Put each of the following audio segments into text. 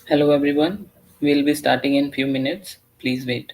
Hello everyone. We'll be starting in few minutes. Please wait.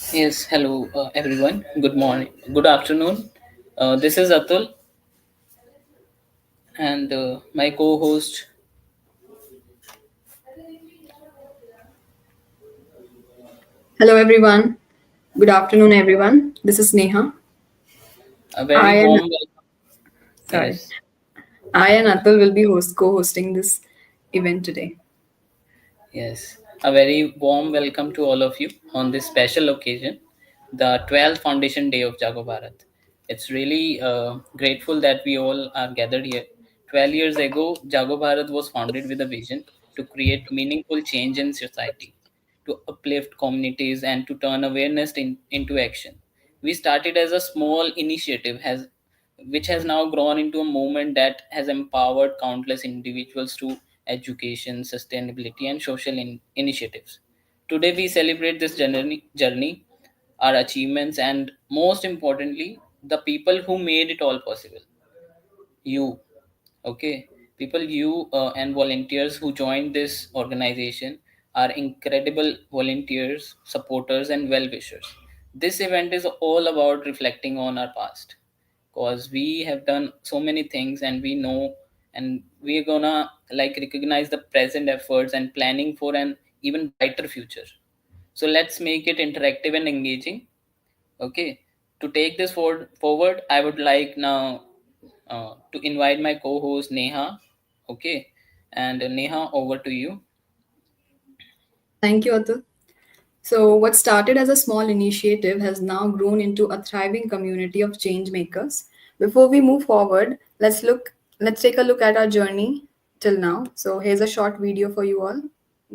Yes, hello everyone. Good morning, good afternoon. This is Atul and my co-host. Hello, everyone. Good afternoon, everyone. This is Neha. A very I warm and welcome. sorry, Yes, I and Atul will be co-hosting this event today. yes, a very warm welcome to all of you on this special occasion, the 12th Foundation Day of Jago Bharat. It's really grateful that we all are gathered here. 12 years ago, Jago Bharat was founded with a vision to create meaningful change in society, to uplift communities, and to turn awareness into action. We started as a small initiative, which has now grown into a movement that has empowered countless individuals through education, sustainability, and social initiatives. Today, we celebrate this journey, our achievements, and most importantly, the people who made it all possible. You, okay? People, and volunteers who joined this organization are incredible volunteers, supporters, and well wishers. This event is all about reflecting on our past because we have done so many things and we know, and we're gonna like recognize the present efforts and planning for an even brighter future. So let's make it interactive and engaging. Okay, to take this forward, I would like now to invite my co-host Neha. Okay, and Neha, over to you. Thank you, Atul. So, what started as a small initiative has now grown into a thriving community of change makers. Before we move forward, let's take a look at our journey till now. So, here's a short video for you all.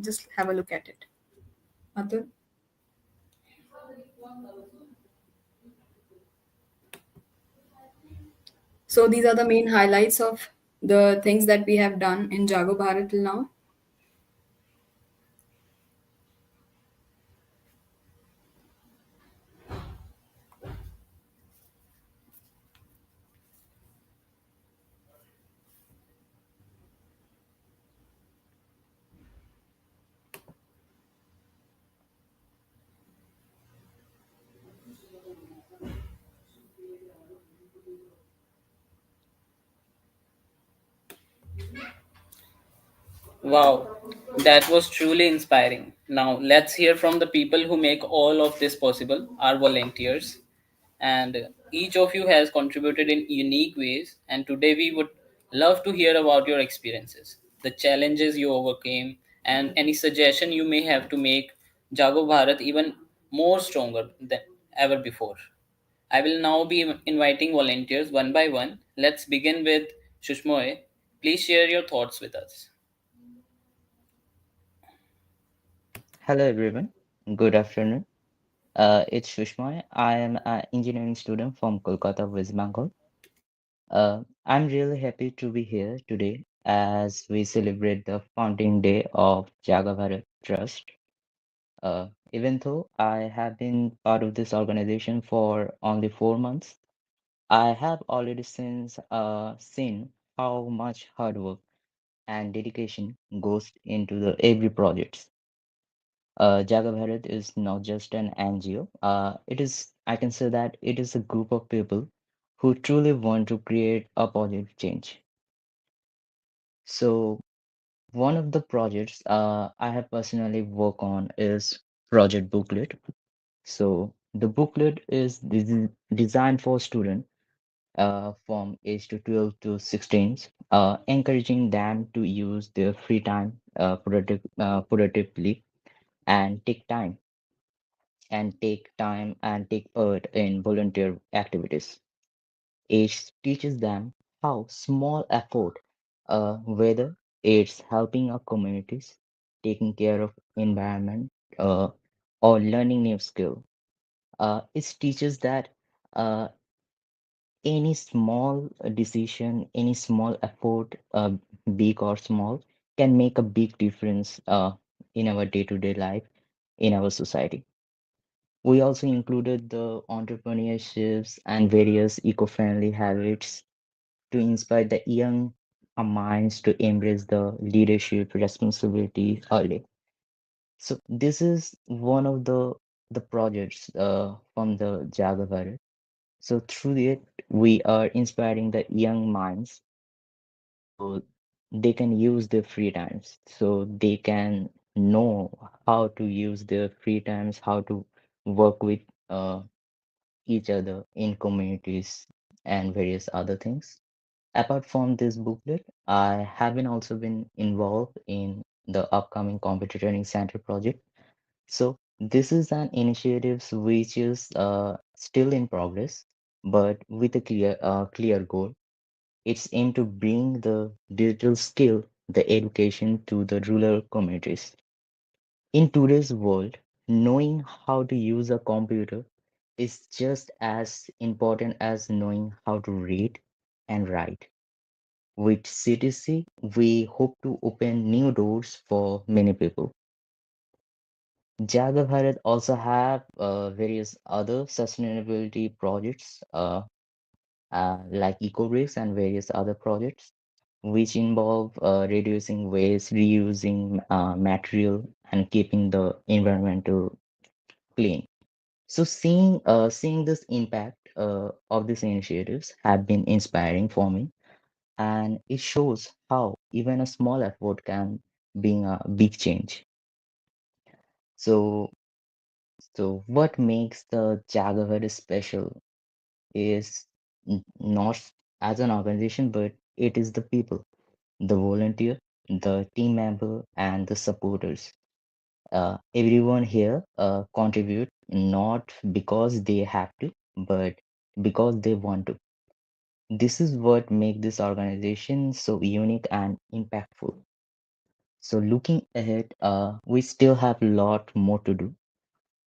Just have a look at it. Atul. So, these are the main highlights of the things that we have done in Jago Bharat till now. Wow, that was truly inspiring. Now, let's hear from the people who make all of this possible, our volunteers. And each of you has contributed in unique ways. And today we would love to hear about your experiences, the challenges you overcame, and any suggestion you may have to make Jago Bharat even more stronger than ever before. I will now be inviting volunteers one by one. Let's begin with Shushmoy. Please share your thoughts with us. Hello everyone, good afternoon. It's Shushma. I am an engineering student from Kolkata, West Bengal. I'm really happy to be here today as we celebrate the founding day of Jaga Bharat Trust. Even though I have been part of this organization for only 4 months, I have already seen how much hard work and dedication goes into the every project. Jaga Bharat is not just an NGO. I can say that it is a group of people who truly want to create a positive change. So, one of the projects I have personally worked on is Project Booklet. So, the booklet is designed for students from age to 12 to 16, encouraging them to use their free time productively and take time and take part in volunteer activities. It teaches them how small effort, whether it's helping our communities, taking care of environment, uh, or learning new skill. It teaches that uh, any small decision, any small effort, big or small, can make a big difference in our day-to-day life in our society. We also included the entrepreneurships and various eco-friendly habits to inspire the young minds to embrace the leadership responsibility early. So this is one of the the projects from the Jaga Bharat. So through it, we are inspiring the young minds so they can use their free times, so they can know how to use their free times, how to work with uh, each other in communities and various other things. Apart from this booklet, I have been also been involved in the upcoming computer training center project. So this is an initiative which is still in progress, but with a clear goal. It's aimed to bring the digital skill, the education to the rural communities. In today's world, knowing how to use a computer is just as important as knowing how to read and write. With CTC, we hope to open new doors for many people. Jaga Bharat also have various other sustainability projects like EcoBricks and various other projects, which involve reducing waste, reusing material, and keeping the environmental clean. So seeing this impact of these initiatives have been inspiring for me, and it shows how even a small effort can bring a big change. So so what makes the Jagavar special is not as an organization, but it is the people, the volunteer, the team member, and the supporters. Everyone here contribute not because they have to, but because they want to. This is what makes this organization so unique and impactful. So looking ahead, we still have a lot more to do,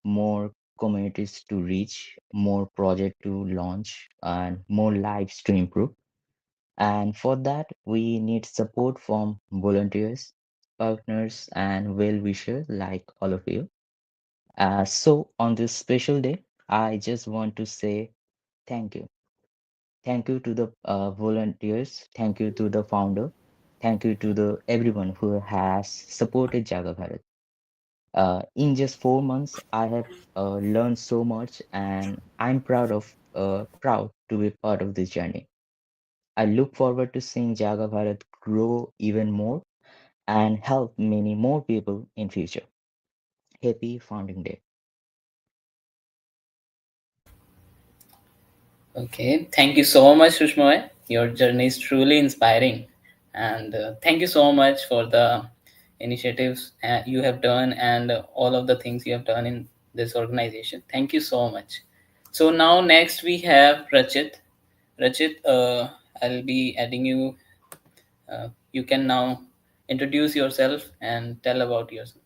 more communities to reach, more projects to launch, and more lives to improve. And for that, we need support from volunteers, partners, and well wishers like all of you. So, on this special day, I just want to say thank you. Thank you to the volunteers. Thank you to the founder. Thank you to the everyone who has supported Jaga Bharat. In just 4 months, I have learned so much, and I'm proud to be part of this journey. I look forward to seeing Jaga Bharat grow even more and help many more people in future. Happy Founding Day. Okay, thank you so much, Sushmoy. Your journey is truly inspiring, and thank you so much for the initiatives you have done and all of the things you have done in this organization. Thank you so much. So now next we have Rachit. Rachit, I'll be adding you. You can now introduce yourself and tell about yourself.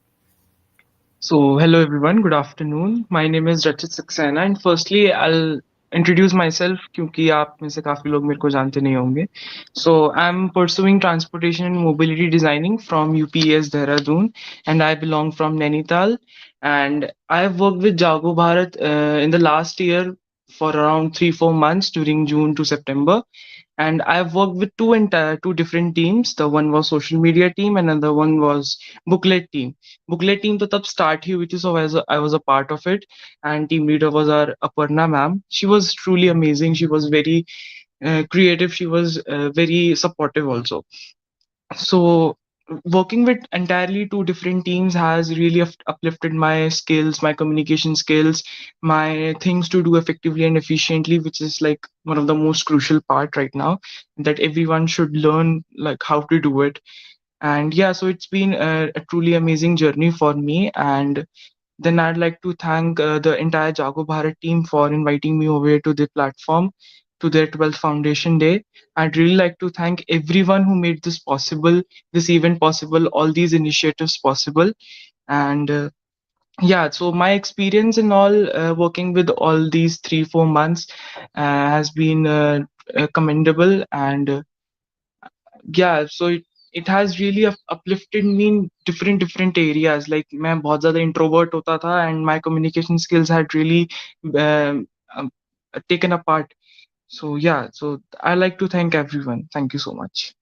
So, hello everyone, good afternoon. My name is Rachit Saxena and firstly I'll introduce myself क्योंकि आप में से काफी लोग मेरे को जानते नहीं होंगे. So, I'm pursuing transportation and mobility designing from UPS Dehradun and I belong from Nainital and I've worked with Jago Bharat in the last year for around 3-4 months during June to September and I've worked with two different teams. The one was social media team and another one was booklet team. Booklet team to tab start ही हुई थी, so I was a part of it, and team leader was our Aparna ma'am. She was truly amazing. She was very creative. She was very supportive also. So working with entirely two different teams has really uplifted my skills, my communication skills, my things to do effectively and efficiently, which is like one of the most crucial part right now that everyone should learn like how to do it. And yeah, so it's been a truly amazing journey for me. And then I'd like to thank the entire Jago Bharat team for inviting me over to the platform to their 12th Foundation Day. I'd really like to thank everyone who made this possible, this event possible, all these initiatives possible. And yeah, so my experience in all working with all these 3-4 months has been commendable and yeah, so it has really uplifted me in different areas. Like मैं बहुत ज़्यादा introvert होता था and my communication skills had really um, um, taken a part. So yeah, so I like to thank everyone. Thank you so much.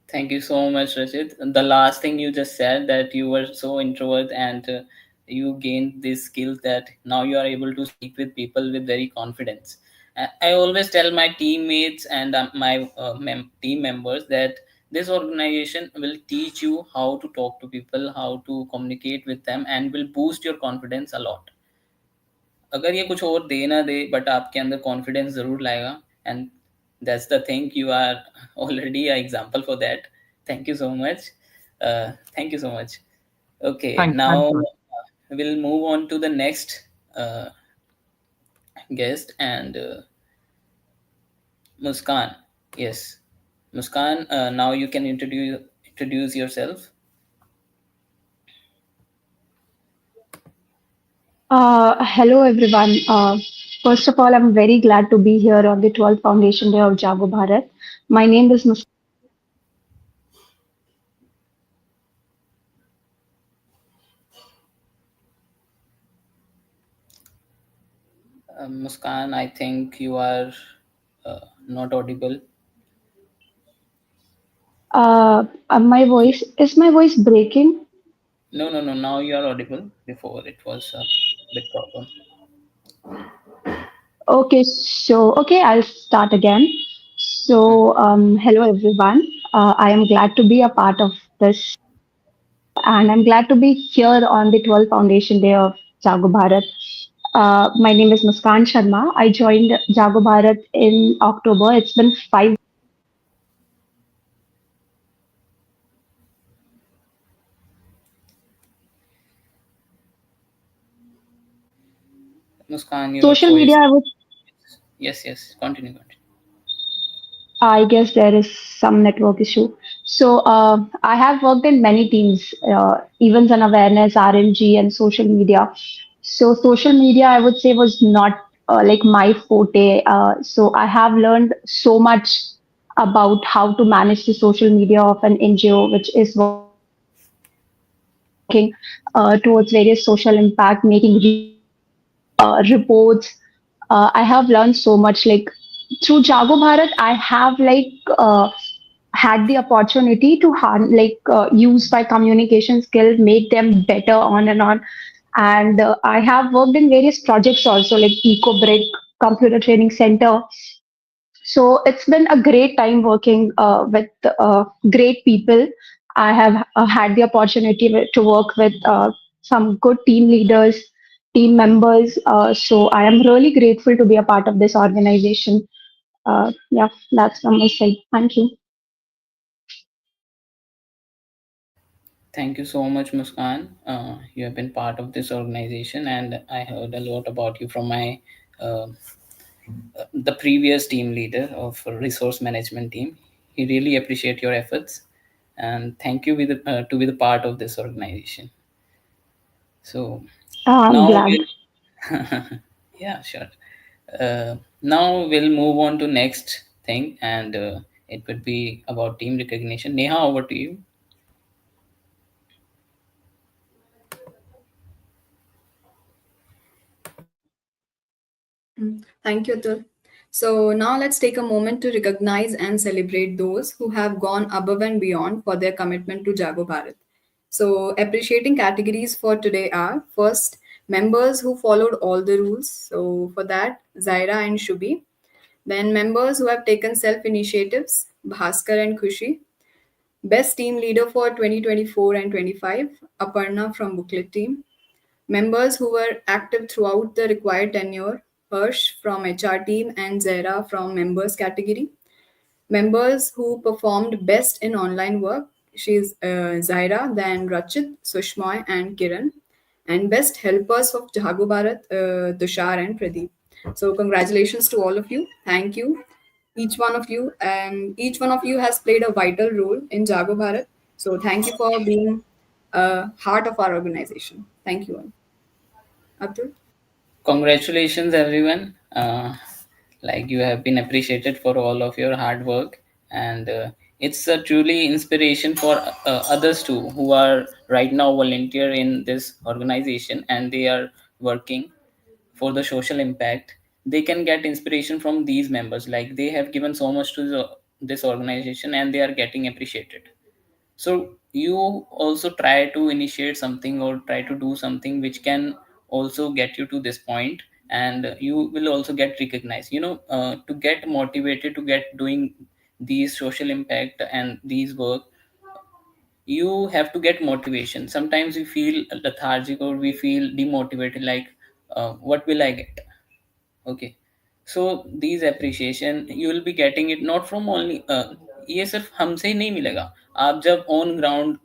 Thank you so much, Rachit. The last thing you just said, that you were so introvert and you gain these skills that now you are able to speak with people with very confidence. I always tell my teammates and my team members that this organization will teach you how to talk to people, how to communicate with them, and will boost your confidence a lot. अगर ये कुछ और दे ना दे but आपके अंदर confidence जरूर लाएगा. And that's the thing you are already a example for that. Thank you so much. Thank you so much. Okay, now Thanks a lot. we'll move on to the next guest, and Muskan. Yes, Muskan, now you can introduce yourself. Hello everyone. First of all, I'm very glad to be here on the 12th Foundation Day of Jago Bharat. My name is Muskan, I think you are not audible. My voice is my voice breaking? No, no, no. Now you are audible. Before it was a bit problem. Okay, I'll start again. Hmm. Hello everyone. I am glad to be a part of this, and I'm glad to be here on the 12th Foundation Day of Jago Bharat. My name is Muskan Sharma. I joined Jago Bharat in October. It's been 5. Muskan, your Social media, voice. I would Yes, yes. Continue, continue. I guess there is some network issue. I have worked in many teams, events and awareness, RMG, and social media. So, social media, I would say, was not like my forte. I have learned so much about how to manage the social media of an NGO, which is working towards various social impact, making reports. I have learned so much. Like through Jago Bharat, I have had the opportunity to use my communication skills, make them better on and on. And I have worked in various projects also, like EcoBrick Computer Training Center. So it's been a great time working with great people. I have had the opportunity to work with some good team leaders, team members. So I am really grateful to be a part of this organization. Yeah, that's from my side. Thank you. Thank you so much, Muskan. You have been part of this organization, and I heard a lot about you from my uh, the previous team leader of resource management team. He really appreciate your efforts, and thank you to be the part of this organization. So I'm now glad. yeah, sure. Now we'll move on to next thing, and it would be about team recognition. Neha, over to you. Thank you, Atul. So now let's take a moment to recognize and celebrate those who have gone above and beyond for their commitment to Jago Bharat. So appreciating categories for today are first members who followed all the rules. So for that, Zaira and Shubi. Then members who have taken self initiatives, Bhaskar and Khushi. Best team leader for 2024 and 25, Aparna from Booklet team. Members who were active throughout the required tenure, Harsh from HR team and Zara from members category. Members who performed best in online work, she's Zaira, then Rachit, Sushmoy and Kiran. And best helpers of Jago Bharat, Tushar and Pradeep. So congratulations to all of you. Thank you, each one of you. And each one of you has played a vital role in Jago Bharat. So thank you for being a heart of our organization. Thank you all. Atul? Congratulations, everyone. Like you have been appreciated for all of your hard work, and it's a truly inspiration for others too who are right now volunteer in this organization and they are working for the social impact. They can get inspiration from these members. Like they have given so much to this organization and they are getting appreciated. So you also try to initiate something or try to do something which can also get you to this point, and you will also get recognized, to get motivated to get doing these social impact and these work. You have to get motivation. Sometimes we feel lethargic or we feel demotivated, like what will I get? Okay, so these appreciation you will be getting it not from only ये सिर्फ हमसे ही नहीं मिलेगा. आप जब on ground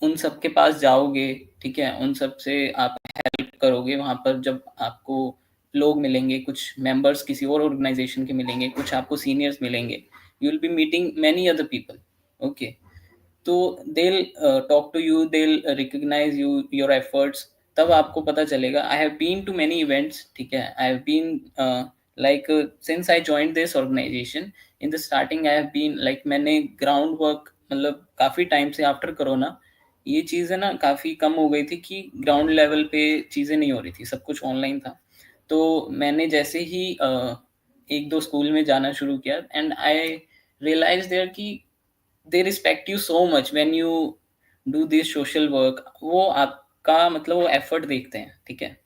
उन सब के पास जाओगे, ठीक है, उन सब से आप हेल्प करोगे, वहां पर जब आपको लोग मिलेंगे, कुछ मेंबर्स किसी और ऑर्गेनाइजेशन के मिलेंगे, कुछ आपको सीनियर्स मिलेंगे, you will be meeting many other people. Okay, तो they'll talk to you, they'll recognize you, your efforts. तब आपको पता चलेगा. I have been to many events, ठीक है, I have been since I joined this organization in the starting, I have been like मैंने ground work मतलब काफी time से आफ्टर कोरोना ये चीजें ना काफी कम हो गई थी कि ग्राउंड लेवल पे चीजें नहीं हो रही थी, सब कुछ ऑनलाइन था. तो मैंने जैसे ही एक दो स्कूल में जाना शुरू किया, एंड आई रियलाइज देयर कि they respect you so much when you do this social work. वो आपका मतलब वो एफर्ट देखते हैं, ठीक है,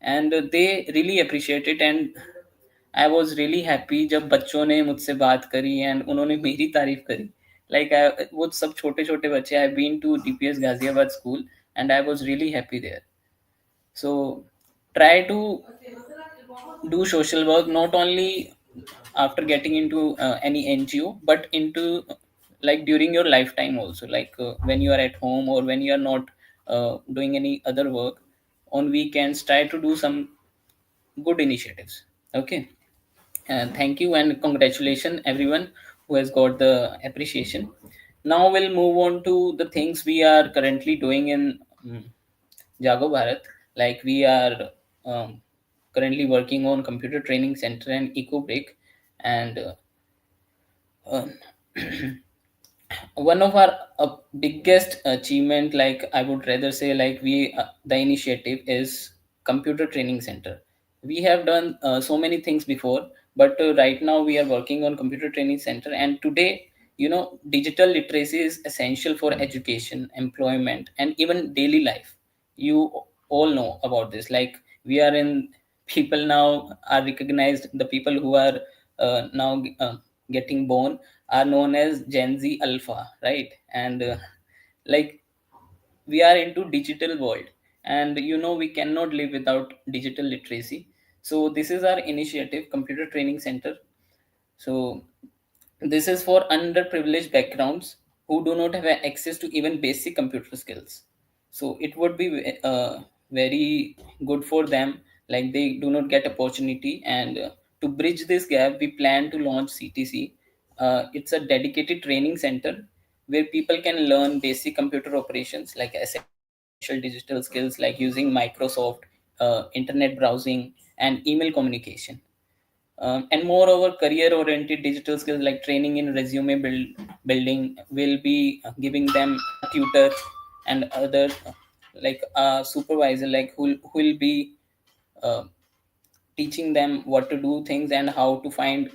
and they really appreciate it. And I was really happy जब बच्चों ने मुझसे बात करी एंड उन्होंने मेरी तारीफ करी. लाइक वो सब छोटे छोटे बच्चे. I been to DPS Ghaziabad school and I was really happy there. So try to do social work not only after getting into any NGO, but into like during your lifetime also, like when you are at home or when you are not doing any other work on weekends, try to do some good initiatives. Okay, thank you and congratulations everyone who has got the appreciation. Now we'll move on to the things we are currently doing in Jago Bharat. Like we are currently working on Computer Training Center and EcoBreak, and uh, one of our biggest achievement, like I would rather say, like we the initiative is Computer Training Center. We have done so many things before, but right now we are working on Computer Training Center. And today, digital literacy is essential for education, employment, and even daily life. You all know about this. Like we are in people now are recognized, the people who are now getting born are known as Gen Z Alpha, right? And like we are into digital world, and we cannot live without digital literacy. So this is our initiative, Computer Training Center. So this is for underprivileged backgrounds who do not have access to even basic computer skills. So it would be very good for them, like they do not get opportunity. And to bridge this gap, we plan to launch CTC. It's a dedicated training center where people can learn basic computer operations, like essential digital skills like using Microsoft, internet browsing, and email communication. And moreover, career oriented digital skills like training in resume building will be giving them a tutor and other like a supervisor, like who will be uh, teaching them what to do things and how to find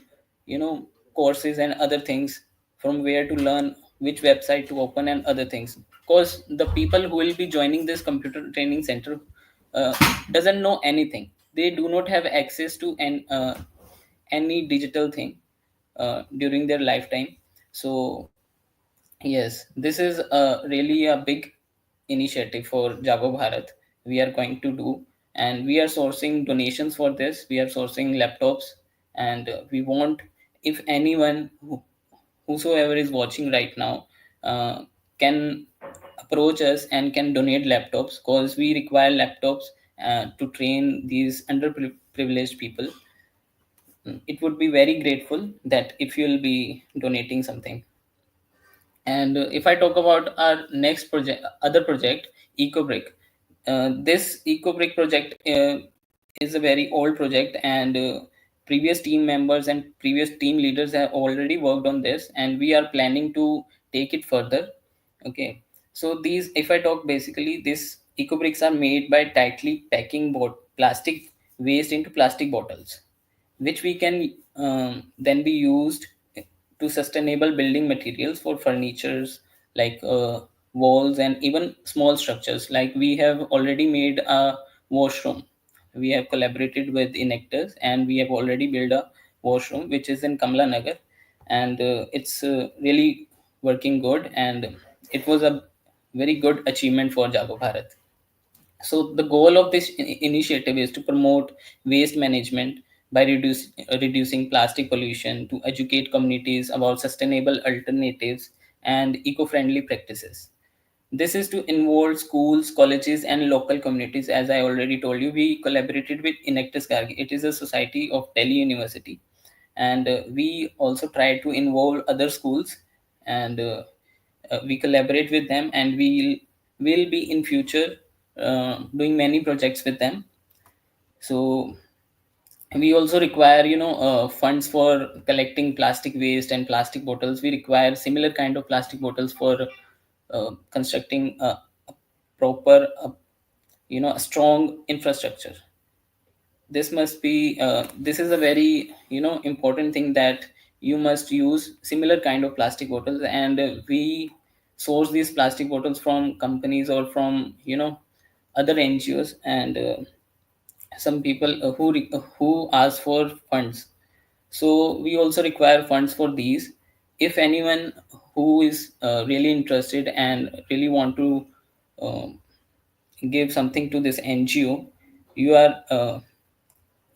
courses and other things, from where to learn, which website to open and other things. Because the people who will be joining this computer training center uh, doesn't know anything. They do not have access to any digital thing during their lifetime. So yes, this is really a big initiative for Jago Bharat we are going to do, and we are sourcing donations for this. We are sourcing laptops, and we want, if anyone whosoever is watching right now can approach us and can donate laptops, because we require laptops to train these underprivileged people. It would be very grateful that if you'll be donating something. And if I talk about our next project, other project, EcoBrick, this EcoBrick project is a very old project, and previous team members and previous team leaders have already worked on this, and we are planning to take it further. Okay, so these, if I talk basically, these EcoBricks are made by tightly packing plastic waste into plastic bottles, which we can then be used to sustainable building materials for furnitures, like walls, and even small structures. Like we have already made a washroom. We have collaborated with Inectors, and we have already built a washroom which is in Kamla Nagar, and it's really working good, and it was a very good achievement for Jago Bharat. So the goal of this initiative is to promote waste management by reducing plastic pollution, to educate communities about sustainable alternatives and eco-friendly practices. This is to involve schools, colleges, and local communities. As I already told you, we collaborated with Inactus Gargi. It is a society of Delhi University, and we also try to involve other schools, and we collaborate with them, and will be in future doing many projects with them. So we also require, funds for collecting plastic waste and plastic bottles. We require similar kind of plastic bottles for constructing a proper, a strong infrastructure. This must be this is a very, important thing, that you must use similar kind of plastic bottles, and we source these plastic bottles from companies or from, other NGOs, and some people who ask for funds. So we also require funds for these. If anyone who is really interested and really want to um, give something to this NGO, you are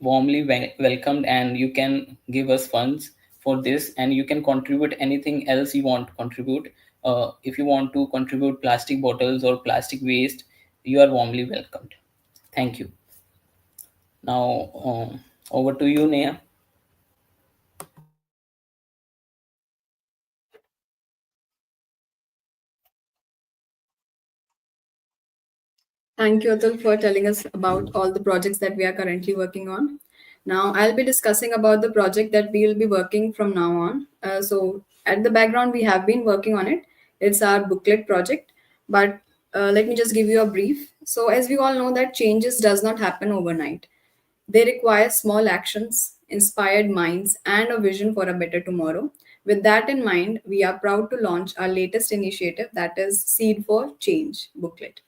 warmly welcomed, and you can give us funds for this, and you can contribute anything else you want to contribute. If you want to contribute plastic bottles or plastic waste, you are warmly welcomed. Thank you. Now, over to you, Neha. Thank you, Atul, for telling us about all the projects that we are currently working on. Now, I'll be discussing about the project that we will be working from now on. So, at the background, we have been working on it. It's our booklet project, but let me just give you a brief. So, as we all know, that changes does not happen overnight. They require small actions, inspired minds, and a vision for a better tomorrow. With that in mind, we are proud to launch our latest initiative, that is Seed for Change booklet.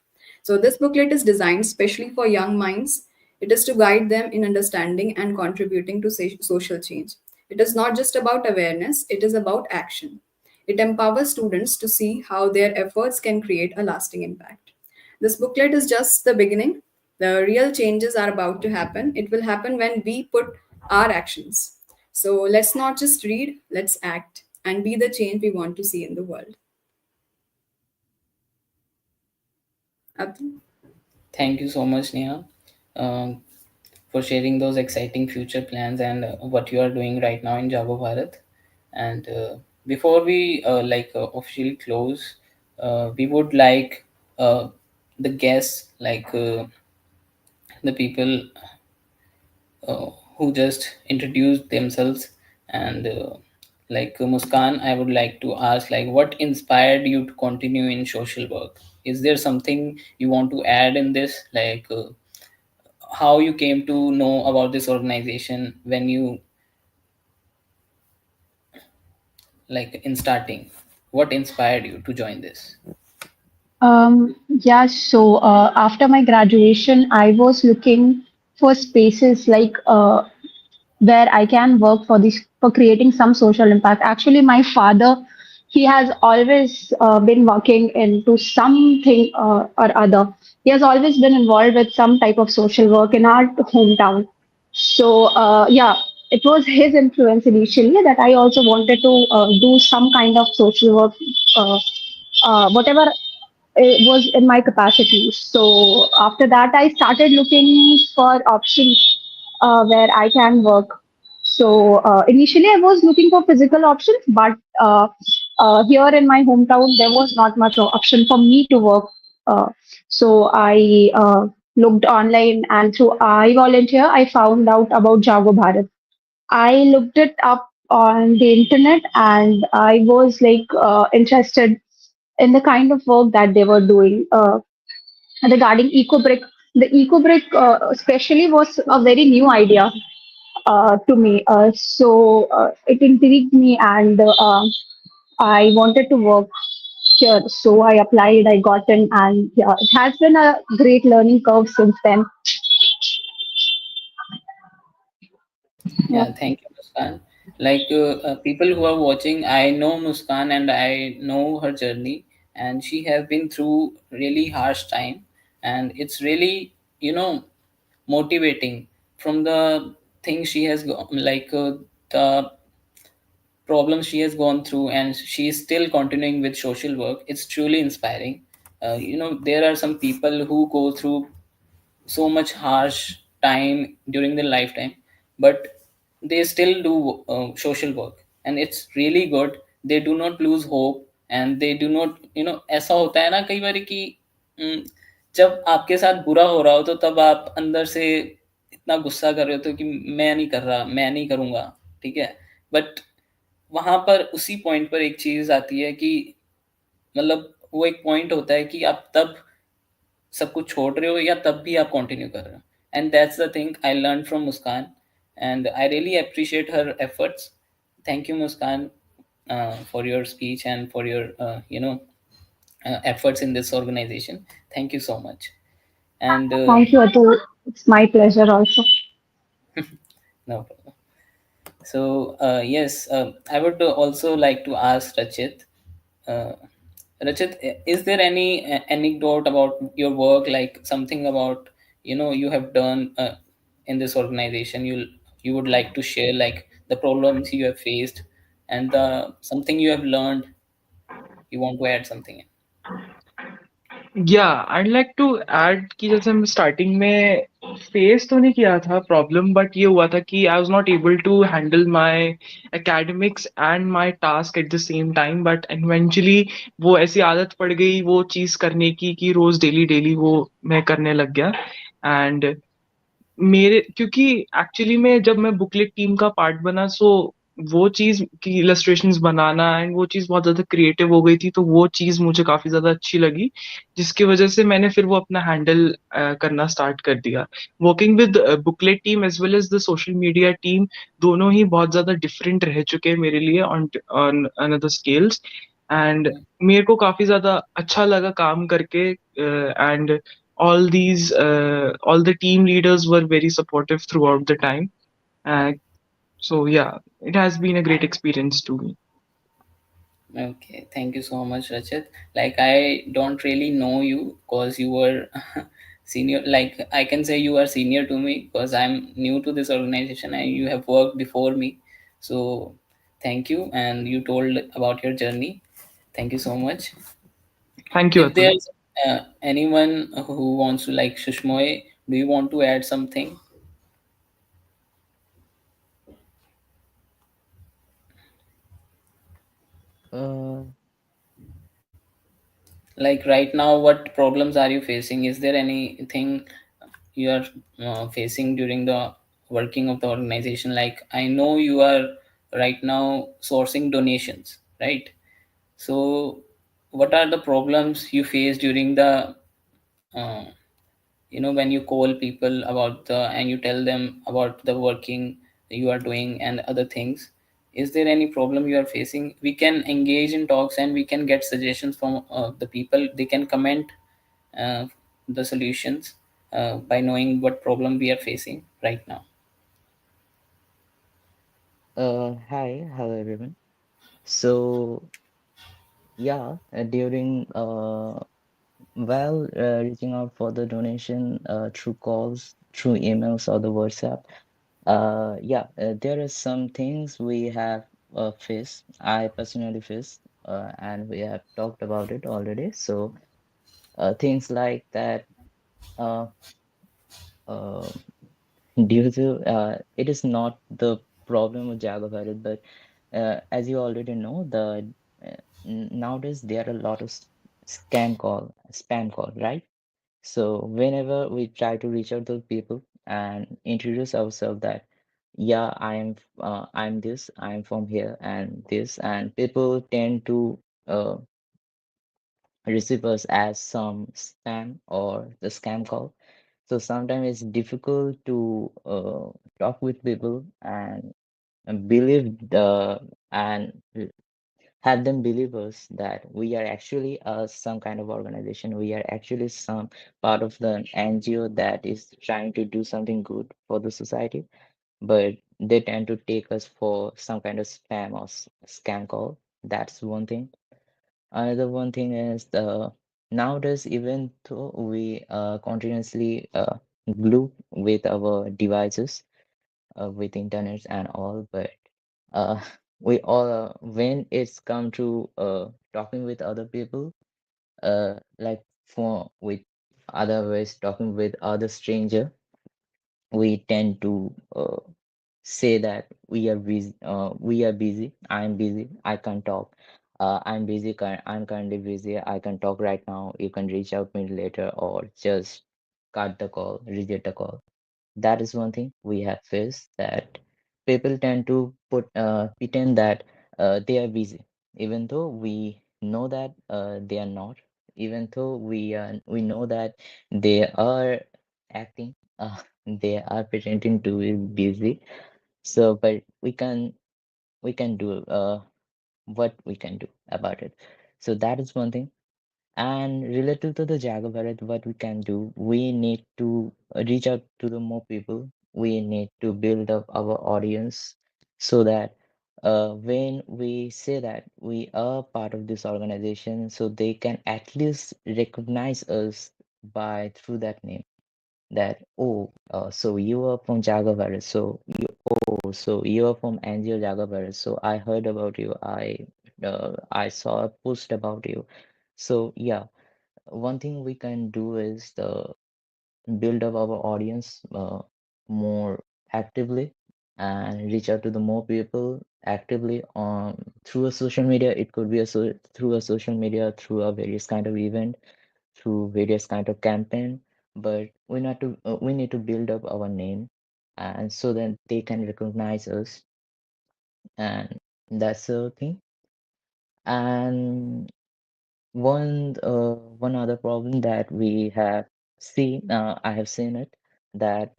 So, this booklet is designed specially for young minds. It is to guide them in understanding and contributing to social change. It is not just about awareness, it is about action. It empowers students to see how their efforts can create a lasting impact. This booklet is just the beginning. The real changes are about to happen. It will happen when we put our actions. So let's not just read, let's act and be the change we want to see in the world. Atul? Thank you so much, Neha, um, for sharing those exciting future plans, and what you are doing right now in Jago Bharat. And before we officially close, we would like the guests, the people who just introduced themselves, and Muskan, I would like to ask, like, what inspired you to continue in social work? Is there something you want to add in this, how you came to know about this organization when you, in starting, what inspired you to join this? Yeah, so after my graduation, I was looking for spaces where I can work for this for creating some social impact. Actually, my father, he has always been working into something or other. He has always been involved with some type of social work in our hometown. So yeah, it was his influence initially that I also wanted to do some kind of social work, whatever it was in my capacity. So after that, I started looking for options where I can work. So initially, I was looking for physical options, but here in my hometown, there was not much option for me to work. So I looked online, and through I volunteer, I found out about Jago Bharat. I looked it up on the internet, and I was interested in the kind of work that they were doing regarding EcoBrick. The EcoBrick, especially, was a very new idea to me. So it intrigued me, and I wanted to work. here. So I applied, I got in, and yeah, it has been a great learning curve since then. Yeah. Yeah, thank you, Muskan. Like people who are watching, I know Muskan and I know her journey, and she have been through really harsh time, and it's really motivating from the things she has gone, like the problems she has gone through, and she is still continuing with social work. It's truly inspiring. There are some people who go through so much harsh time during their lifetime, but they still do social work, and it's really good. They do not lose hope, and they do not, ऐसा होता है ना कई बार कि उम, जब आपके साथ बुरा हो रहा हो तो तब आप अंदर से इतना गुस्सा कर रहे होते हो कि मैं नहीं कर रहा, मैं नहीं करूंगा, ठीक है। बट वहां पर उसी पॉइंट पर एक चीज आती है कि मतलब वो एक पॉइंट होता है कि आप तब सब कुछ छोड़ रहे हो या तब भी आप कंटिन्यू कर रहे हो, and that's the thing I learn from Muskan, and I really appreciate her efforts. Thank you Muskan for your speech and for your efforts in this organization. Thank you so much. And Thank you, Atul. It's my pleasure also. no problem. So yes, I would also like to ask Rachit. Uh, Rachit, is there any anecdote about your work, like something about you have done in this organization? You would like to share, like the problems you have faced and the something you have learned. You want to add something in? या I'd like to add कि जैसे हम starting में face तो नहीं किया था problem, but ये हुआ था कि I was not able to handle my academics and my task at the same time, but eventually वो ऐसी आदत पड़ गई वो चीज करने की कि रोज डेली डेली वो मैं करने लग गया। एंड मेरे क्योंकि एक्चुअली में जब मैं बुकलेट टीम का पार्ट बना, सो वो चीज की इलस्ट्रेशंस बनाना एंड वो चीज बहुत ज्यादा क्रिएटिव हो गई थी, तो वो चीज मुझे काफी ज्यादा अच्छी लगी, जिसकी वजह से मैंने फिर वो अपना हैंडल करना स्टार्ट कर दिया। Working with booklet team as well as the social media team, दोनों ही बहुत ज्यादा डिफरेंट रह चुके हैं मेरे लिए on on another scales. And मेरे को काफी ज्यादा अच्छा लगा काम करके, and all the team leaders were very supportive throughout the time. uh, so yeah, it has been a great experience to me. Okay, thank you so much, Rachit. Like, I don't really know you because you were senior. Like, I can say you are senior to me because I'm new to this organization and you have worked before me. So, thank you. And you told about your journey. Thank you so much. Thank you, If Atul. there's anyone who wants to, like Shushmoy, do you want to add something? Uh, Like right now, what problems are you facing? Is there anything you are facing during the working of the organization? Like I know you are right now sourcing donations, right? So what are the problems you face during the uh, when you call people about the and you tell them about the working you are doing and other things? Is there any problem you are facing? We can engage in talks and we can get suggestions from the people. They can comment uh, the solutions by knowing what problem we are facing right now. Hi, hello everyone. So, yeah, during while reaching out for the donation through calls, through emails, or the WhatsApp, yeah, there are some things we have faced. I personally faced, and we have talked about it already. So, things like that. Uh, uh, Due to it is not the problem of Jago Bharat, but as you already know, nowadays there are a lot of spam call, right? So whenever we try to reach out to people and introduce ourselves that, yeah, I'm this, I'm from here and this, and people tend to receive us as some spam or the scam call. So sometimes it's difficult to talk with people and believe the and have them believe us that we are actually some kind of organization. We are actually some part of the NGO that is trying to do something good for the society, but they tend to take us for some kind of spam or scam call. That's one thing. Another one thing is the nowadays, even though we continuously glue with our devices, with internet and all, but uh, we all when it's come to talking with other people, like for with other ways talking with other stranger, we tend to say that we are busy, I'm busy, I can't talk, I'm busy, I'm currently busy, I can talk right now, you can reach out me later, or just cut the call, reject the call. That is one thing we have faced, that people tend to pretend that they are busy, even though we know that they are not, even though we know that they are acting, they are pretending to be busy. So, but we can do what we can do about it. So that is one thing. And related to the Jago Bharat, what we can do, we need to reach out to the more people. We need to build up our audience so that when we say that we are part of this organization, so they can at least recognize us by through that name. That so you are from Jago Bharat, so you are from NGO Jago Bharat. So I heard about you. I saw a post about you. So yeah, one thing we can do is the build up our audience more actively and reach out to the more people actively on through a social media. It could be through a social media, through a various kind of event, through various kind of campaign. But we need to build up our name, and so that they can recognize us, and that's the thing. And one other problem that we have seen, I have seen it, that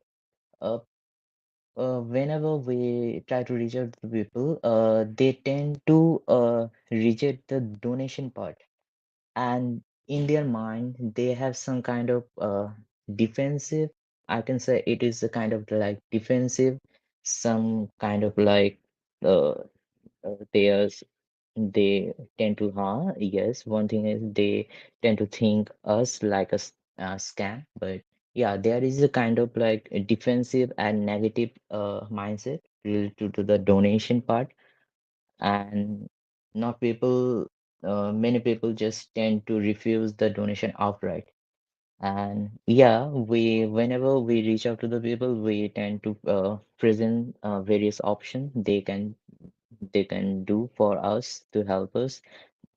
uh, whenever we try to reach out to people, they tend to reject the donation part, and in their mind they have some kind of defensive. I can say it is a kind of like defensive, some kind of like uh, they tend to yes, one thing is they tend to think us like a scam, but yeah, there is a kind of like a defensive and negative mindset related to the donation part. And not people many people just tend to refuse the donation outright. And yeah, we whenever we reach out to the people, we tend to present various options they can do for us to help us,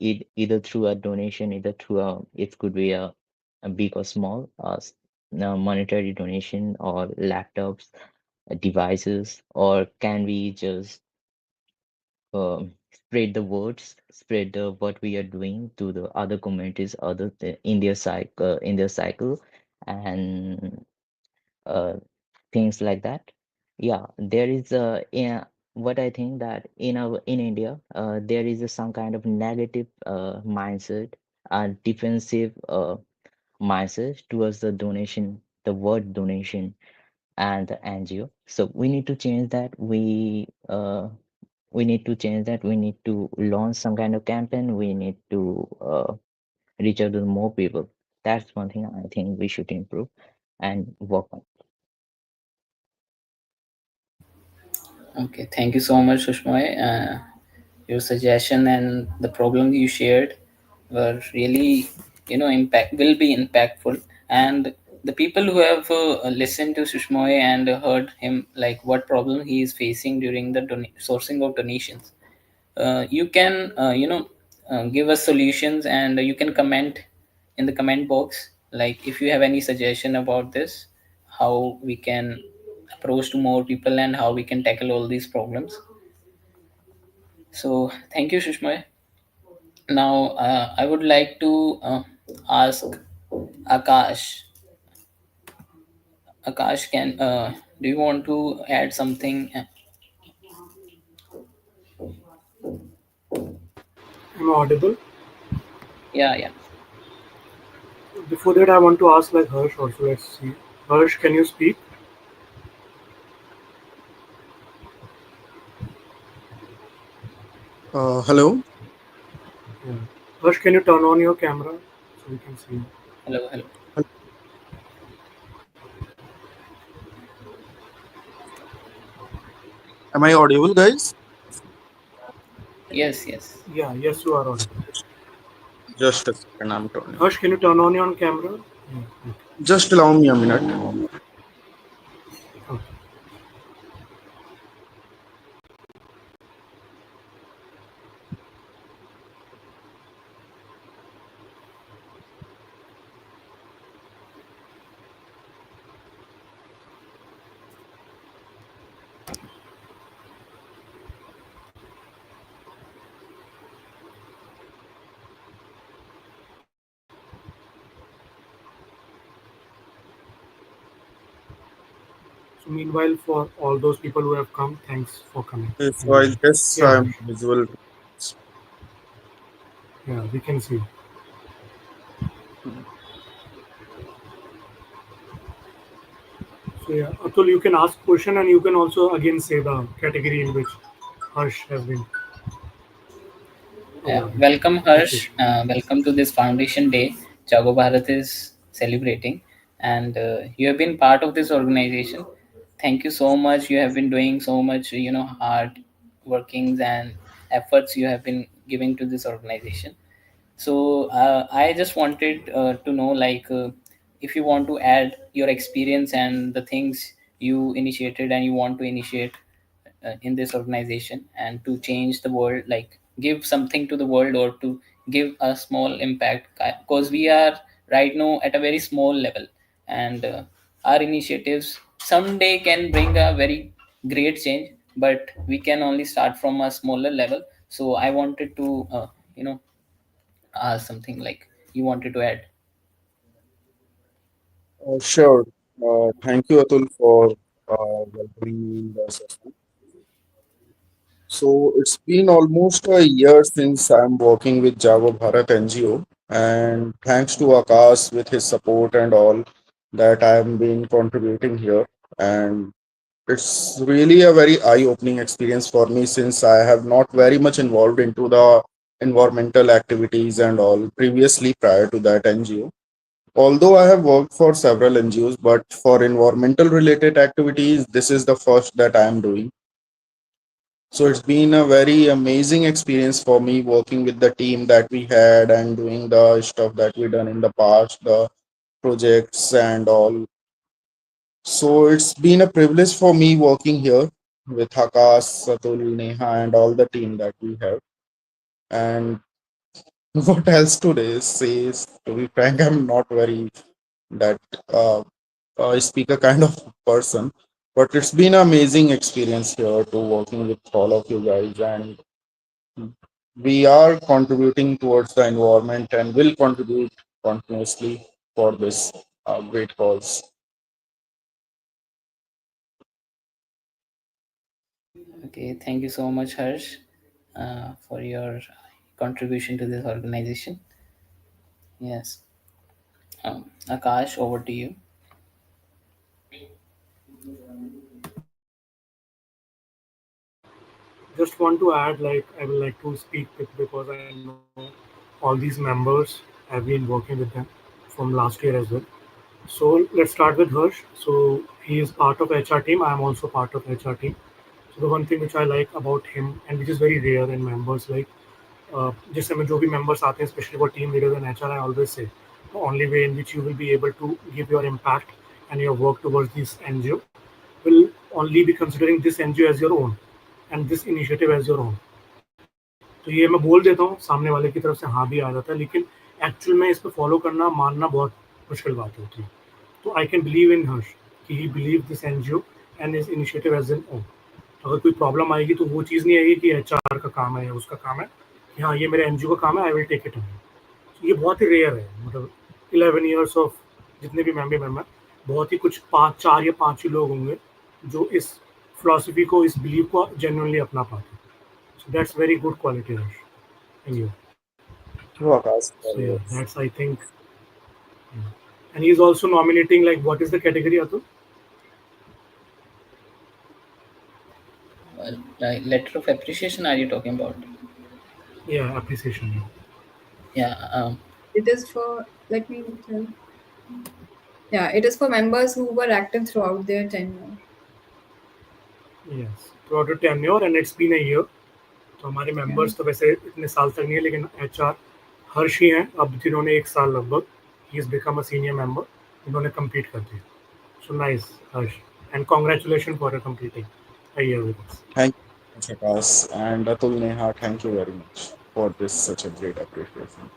either through a donation, either through it could be a big or small monetary donation, or laptops, devices, or can we just spread the words, spread the what we are doing to the other communities, in their cycle, and uh, things like that. Yeah, there is a yeah, what I think that in India, there is some kind of negative mindset, defensive mindset towards the donation, the word donation, and the NGO. So we need to change that. We need to change that. We need to launch some kind of campaign. We need to reach out to more people. That's one thing I think we should improve and work on. Okay, thank you so much, Sushmoy. Your suggestion and the problem you shared were really, impact will be impactful. And the people who have listened to Sushmoy and heard him, like what problem he is facing during the sourcing of donations, you can, give us solutions, and you can comment in the comment box. Like if you have any suggestion about this, how we can approach to more people and how we can tackle all these problems. So thank you, Sushma. Now I would like to ask Akash. Akash, can do you want to add something? Am I audible? Yeah. Before that, I want to ask like Harsh also. Let's see. Harsh, can you speak? Hello. Yeah. Harsh, can you turn on your camera so we can see you? Hello. Am I audible, guys? Yes. Yeah, yes, you are audible. Just a second, I'm turning. Harsh, can you turn on your camera? Yeah. Just allow me a minute. Okay. So meanwhile, for all those people who have come, thanks for coming. Okay, so I Anyway. guess Yeah, I'm Harsh. visual. Yeah, we can see. So yeah, Atul, you can ask question and you can also again say the category in which Harsh has been awarded. Welcome, Thank you. Harsh. Welcome to this Foundation Day Jago Bharat is celebrating, and you have been part of this organization. Thank you so much. You have been doing so much, hard workings and efforts you have been giving to this organization. So I just wanted to know, like, if you want to add your experience and the things you initiated and you want to initiate in this organization and to change the world, like give something to the world or to give a small impact, because we are right now at a very small level, and our initiatives someday can bring a very great change, but we can only start from a smaller level. So I wanted to something like you wanted to add. Sure. Thank you, Atul, for welcoming me in the session. So it's been almost a year since I'm working with Jago Bharat NGO, and thanks to Akash with his support and all that I've been contributing here. And it's really a very eye-opening experience for me since I have not very much involved into the environmental activities and all previously prior to that NGO. Although I have worked for several NGOs, but for environmental related activities, this is the first that I am doing. So it's been a very amazing experience for me working with the team that we had and doing the stuff that we done in the past, the projects and all. So it's been a privilege for me working here with Hakas, Satul, Neha, and all the team that we have. And what else today says, to be frank, I'm not very that speaker kind of person, but it's been an amazing experience here to working with all of you guys, and we are contributing towards the environment and will contribute continuously for this great cause. Okay, thank you so much, Harsh, for your contribution to this organization. Yes. Akash, over to you. Just want to add, like, I will like to speak because I know all these members have been working with them from last year as well. So let's start with Harsh. So he is part of HR team. I am also part of HR team. So the one thing which I like about him and which is very rare in members, like जिस समय जो भी members आते हैं, especially for team leaders and HR, I always say the only way in which you will be able to give your impact and your work towards this NGO will only be considering this NGO as your own and this initiative as your own. तो ये मैं बोल देता हूँ, सामने वाले की तरफ से हाँ भी आ जाता है, लेकिन एक्चुअल में इस पर फॉलो करना मानना बहुत मुश्किल बात होती है. तो आई कैन बिलीव इन हर्ष कि ही बिलीव दिस एनजीओ एंड इस इनिशिएटिव एज एन ओन. अगर कोई प्रॉब्लम आएगी तो वो चीज़ नहीं आएगी कि एचआर का काम है या उसका काम है कि हाँ ये मेरे एनजीओ का काम है, I will take it on. ये बहुत ही रेयर है, मतलब 11 ईयर्स ऑफ जितने भी मेंबर बहुत ही कुछ 4 या 5 ही लोग होंगे जो इस फिलॉसफी को, इस बिलीव को जेन्युइनली अपना पाते. So that's very good quality, Harsh. Thank you. you, Akash, So for yeah, your that's I think. Yeah. And he's also nominating like what is the category, Atul? Like letter of appreciation, are you talking about? Yeah, appreciation. Yeah. It is for, let me tell. Yeah, it is for members who were active throughout their tenure. Yes, throughout the tenure and it's been a year. तो हमारे Yeah. Members तो वैसे इतने साल तक नहीं है लेकिन एचआर हर्ष ही हैं अब जिन्होंने एक साल लगभग he is become a senior member इन्होंने कंप्लीट कर दिया so nice Harsh and congratulation for completing a year with us thank you so much, Akash, and Atul Neha, thank you very much for this such a great appreciation.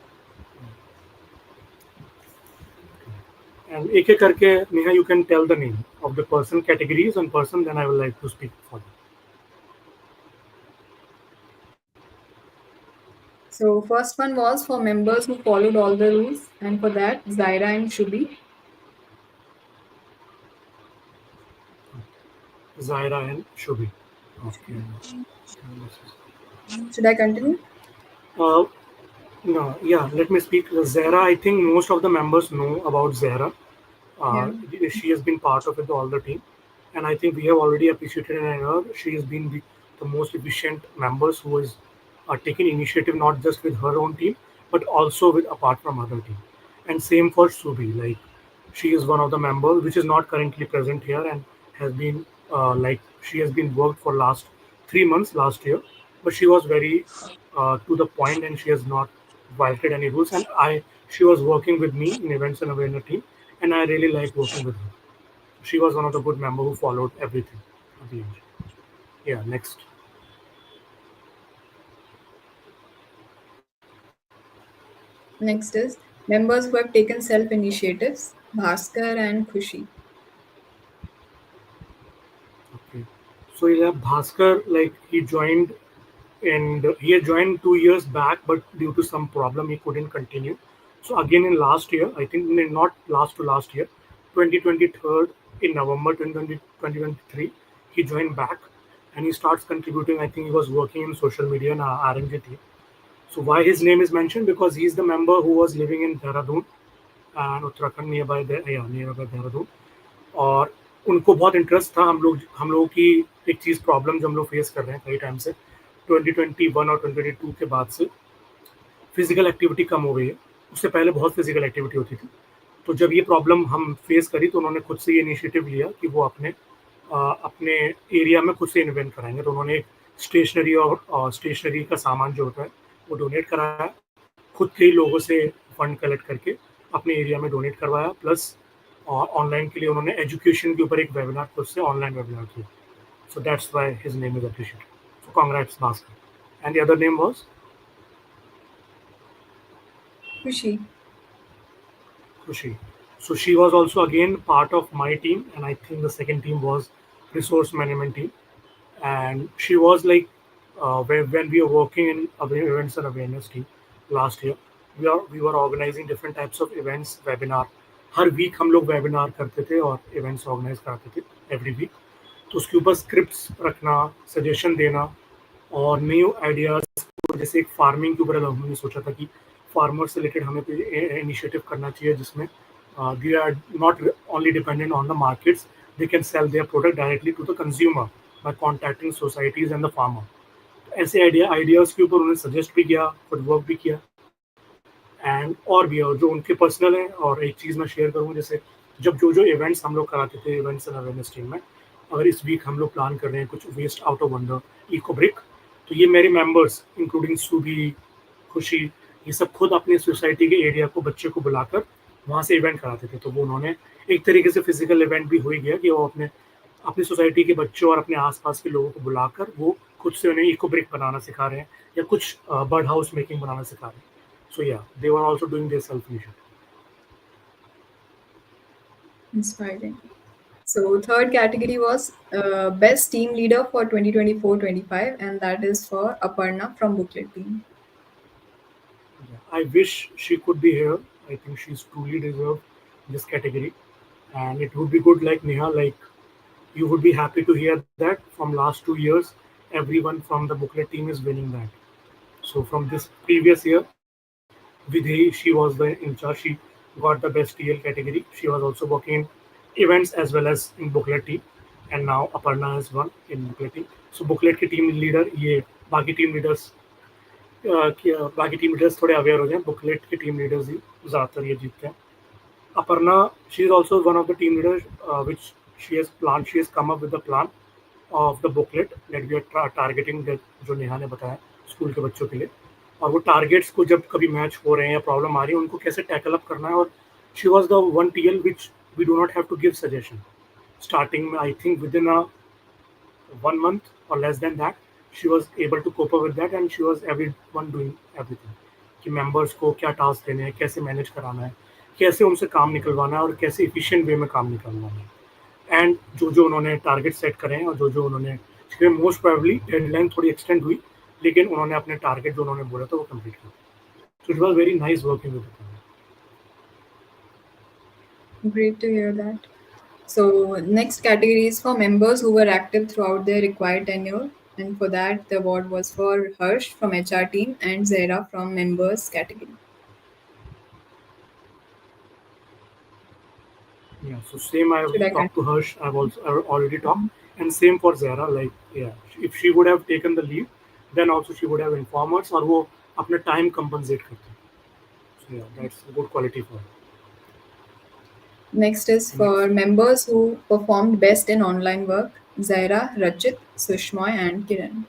And एक एक करके Neha you can tell the name of the person categories and person then I will like to speak for So first one was for members who followed all the rules, and for that, Zaira and Shubi. Zaira and Shubhi. Okay. Should I continue? Uh, no, yeah, let me speak. Zara, I think most of the members know about Zara. Yeah. She has been part of it all the team, and I think we have already appreciated her. She has been the most efficient members who has taken initiative not just with her own team but also with apart from other team. And same for Subi. Like she is one of the members which is not currently present here and has been like she has been worked for last 3 months last year, but she was very to the point and she has not violated any rules. And I she was working with me in events and awareness team, and I really like working with her. She was one of the good member who followed everything at the end. Yeah, next. Next is members who have taken self initiatives, Bhaskar and Khushi. Okay. So yeah, Bhaskar, like he joined and he had joined 2 years back, but due to some problem he couldn't continue. So again in last year, I think not last to last year, 2023 in November 2023, he joined back and he starts contributing. I think he was working in social media in RMG team. So why his name is mentioned? Because he's the member who was living in Dehradun and Uttarakhand nearby Dehradun. और उनको बहुत interest था हम लोगों की एक चीज़ problem जो हम लोग फेस कर रहे हैं कई टाइम से 2021 और 2022 के बाद से फिजिकल एक्टिविटी कम हो गई है उससे पहले बहुत फिजिकल एक्टिविटी होती थी तो जब ये प्रॉब्लम हम फेस करी तो उन्होंने खुद से ये इनिशिएटिव लिया कि वो अपने एरिया में खुद से इन्वेंट कराएंगे तो उन्होंने स्टेशनरी और स्टेशनरी का सामान जो होता है वो डोनेट कराया खुद के ही लोगों से फंड कलेक्ट करके अपने एरिया में डोनेट करवाया प्लस और ऑनलाइन के लिए उन्होंने एजुकेशन के ऊपर एक वेबिनार खुद से ऑनलाइन वेबिनार किया so that's why his name is appreciated so congrats Bhaskar and the other name was Khushi. Khushi. So she was also again part of my team, and I think the second team was resource management team. And she was like when we were working in events and awareness team last year, we were organizing different types of events, webinar. हर week हम लोग webinar करते थे और events organise कराते थे every week तो उसके ऊपर स्क्रिप्ट्स रखना सजेशन देना और न्यू आइडियाज जैसे एक फार्मिंग के ऊपर हमने सोचा था कि फार्मर से रिलेटेड हमें कोई इनिशिएटिव करना चाहिए जिसमें they are not only dependent on the markets they can sell their product directly to the consumer by contacting societies and the farmer ऐसे आइडियाज़ के ऊपर उन्होंने सजेस्ट भी किया खुद वर्क भी किया एंड और भी जो उनके पर्सनल है और एक चीज़ मैं शेयर करूँ जैसे जब जो इवेंट्स हम लोग कराते थे इवेंट्स एंड अवेयरनेस टीम में अगर इस वीक हम लोग प्लान कर रहे हैं कुछ waste out of wonder eco brick तो ये मेरे मेंबर्स इंक्लूडिंग सूबी खुशी ये सब खुद अपनी सोसाइटी के एरिया को बच्चे को बुलाकर वहाँ से इवेंट कराते थे तो वो उन्होंने एक तरीके से फिजिकल इवेंट भी हो ही गया कि वो अपनी सोसाइटी के बच्चों और अपने आसपास के लोगों को बुलाकर वो खुद से उन्हें इको ब्रिक बनाना सिखा रहे हैं या कुछ बर्ड हाउस मेकिंग बनाना सिखा रहे हैं so yeah they were also doing their self initiative. Inspiring. So third category was best team leader for 2024-25, and that is for Aparna from Booklet team. I wish she could be here. I think she's truly deserved this category and it would be good like Neha like you would be happy to hear that from last 2 years everyone from the Booklet team is winning that so from this previous year Vidhi, she was the in charge. She got the best TL category. She was also working in events as well as in booklet team. And now Aparna has won in booklet team. So booklet की team leader ये बाकी team leaders बाकी team leaders थोड़े aware हो जाएं. Booklet के team leaders ही ज़्यादातर ये जीतते हैं. Aparna, she is also one of the team leaders, which she has planned. She has come up with the plan of the booklet that we are targeting, that जो नेहा ने बताया school के बच्चों के लिए, और वो टारगेट्स को जब कभी मैच हो रहे हैं या प्रॉब्लम आ रही है उनको कैसे टैकल अप करना है. और she was the one TL which we do not have to give suggestion starting में. I think within 1 month or less than that, she was able to cope up with that, and she was everyone doing everything कि members को क्या task देने हैं, कैसे manage कराना है, कैसे उनसे काम निकलवाना है और कैसे इफिशिएंट वे में काम निकलवाना है. एंड जो उन्होंने टारगेट सेट करे हैं और जो उन्होंने मोस्ट प्रोबेबली डेडलाइन थोड़ी एक्सटेंड हुई, लेकिन उन्होंने अपने टारगेट जो उन्होंने बोला था वो कंप्लीट किया. So it was very nice working with them. Great to hear that. So, next category is for members who were active throughout their required tenure. And for that, the award was for Harsh from HR team and Zehra from members category. Yeah, so same I Should I talked to Harsh, I've already talked, and same for Zehra. Like, yeah, if she would have taken the leave, then also she would have informed us, और वो अपने time compensate करते. So yeah, that's a good quality for her. Next is for members who performed best in online work, Zaira, Rachit, Sushmoy, and Kiran.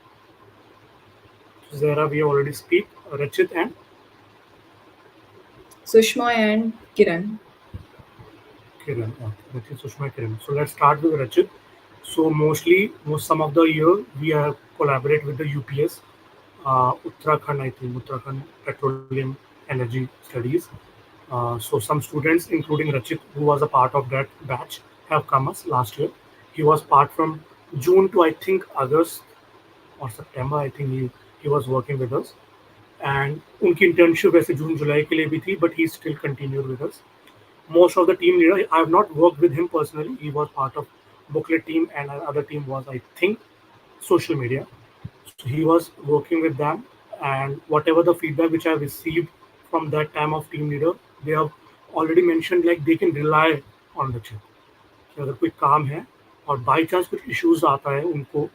Zehra we already speak, Rachit and Sushmoy and Kiran. Kiran. Rachit, Sushma, Kiran. So let's start with Rachit. So some of the year we have collaborate with the UPS, Uttarakhand, I think, Uttarakhand Petroleum Energy Studies. So some students, including Rachit, who was a part of that batch, have come us last year. He was part from June to I think August or September. I think he was working with us. And उनकी internship वैसे जून जुलाई के लिए भी थी, but he still continued with us. Most of the team leader, I have not worked with him personally. He was part of booklet team, and another team was, I think, social media. So he was working with them, and whatever the feedback which I have received from that time of team leader, they have already mentioned like they can rely on the chip. कि अगर कोई काम है और by chance कुछ issues आता है उनको,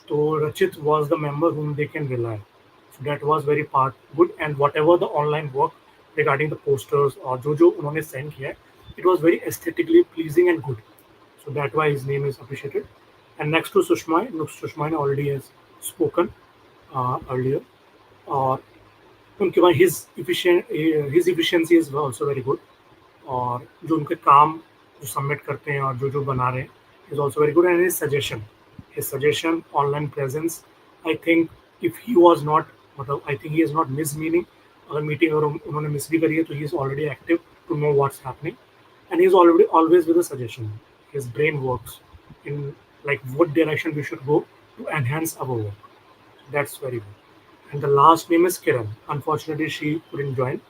तो Rachit was the member whom they can rely. So that was very part good, and whatever the online work regarding the posters or जो उन्होंने send किया है, it was very aesthetically pleasing and good. So that's why his name is appreciated. And next to Sushma already has spoken earlier. और उनके बाद his efficiency is also very good. और जो उनके काम जो सबमिट करते हैं और जो बना रहे हैं is also very good. And his suggestion, online presence, I think if he was not, मतलब I think he is not mismeaning. अगर मीटिंग अगर उन्होंने मिस भी करी है तो he is already active to know what's happening, and he is always with a suggestion. His brain works in like what direction we should go to enhance our work. That's very good. And the last name is Kiran. Unfortunately, she couldn't join.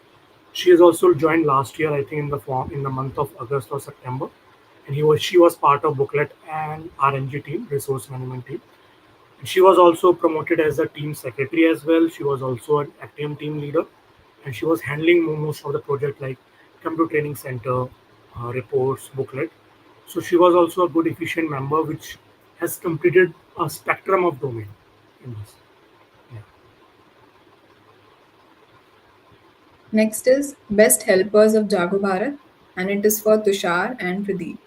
She has also joined last year, I think, in the month of August or September, and she was part of booklet and RMG team, resource management team. She was also promoted as a team secretary as well. She was also an active team leader, and she was handling most of the project like computer training center, reports, booklet. So she was also a good efficient member which has completed a spectrum of domain in this. Yeah. Next is Best Helpers of Jago Bharat, and it is for Tushar and Pradeep.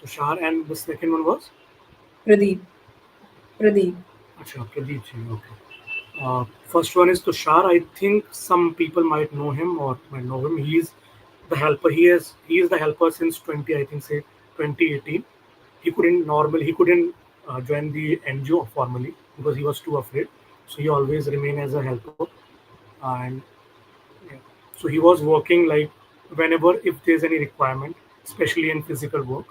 Tushar, and the second one was? Pradeep. Pradeep. Achha, Pradeep ji, okay. First one is Tushar. I think some people might know him or might know him. He is the helper. He is the helper since 2018. He couldn't join the NGO formally because he was too afraid. So he always remained as a helper, and yeah. So he was working like whenever if there's any requirement, especially in physical work.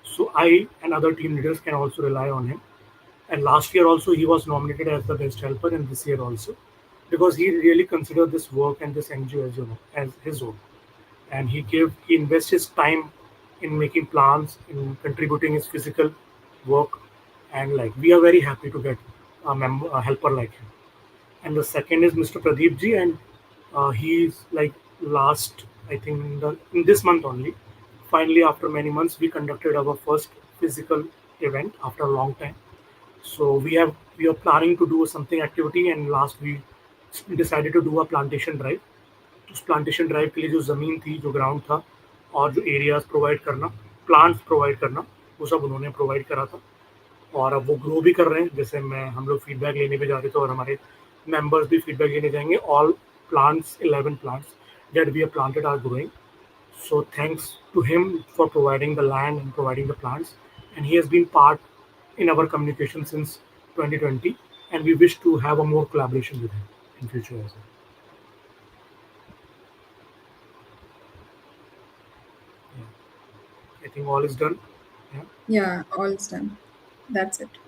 So I and other team leaders can also rely on him. And last year also he was nominated as the best helper, and this year also, because he really considered this work and this NGO as his own, and he invests his time in making plans, in contributing his physical work, and like we are very happy to get a helper like him. And the second is Mr. Pradeep ji, and He is like last, I think in this month only. Finally, after many months, we conducted our first physical event after a long time. So we are planning to do something activity, and last we decided to do a plantation drive. उस plantation drive के लिए जो ज़मीन थी, जो ground था और जो एरियाज प्रोवाइड करना, प्लांट्स प्रोवाइड करना, वो सब उन्होंने प्रोवाइड करा था। और अब वो ग्रो भी कर रहे हैं। जैसे मैं हम लोग फीडबैक लेने पे जा रहे थे और हमारे मेंबर्स भी फीडबैक लेने जाएंगे। All plants 11 plants that we have planted are growing. So thanks to him for providing the land and providing the plants, and he has been part in our communication since 2020, and we wish to have a more collaboration with him in future as well. I think all is done. Yeah. Yeah, all is done. That's it.